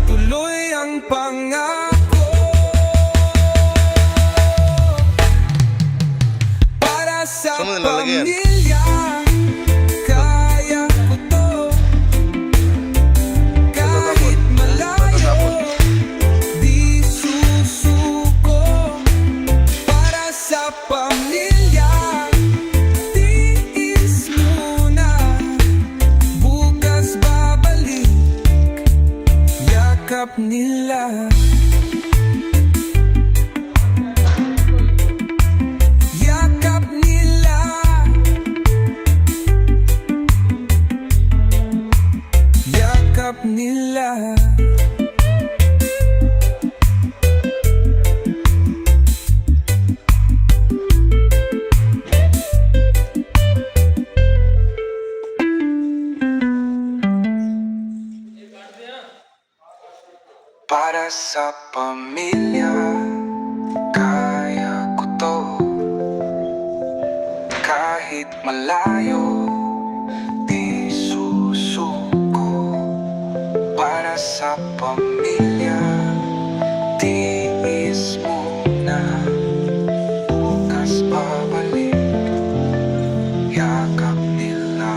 tuloy ang pangako. Para sa Saan mo nilalagay yan? pamilya, kaya ko to. Kahit malayo, di susuko. Para sa pamilya, tiis muna. Bukas babalik, yakap nila. Yakap nila. Yakap nila. Para sa pamilya, kaya ko to. Kahit malayo, di susuko. Para sa pamilya, tiis muna. Bukas babalik, yakap nila.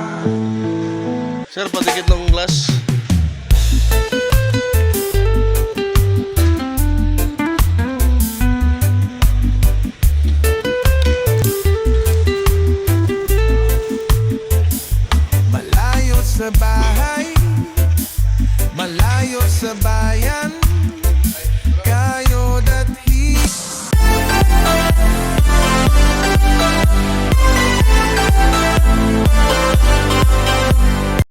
Sir, padikit ng glass.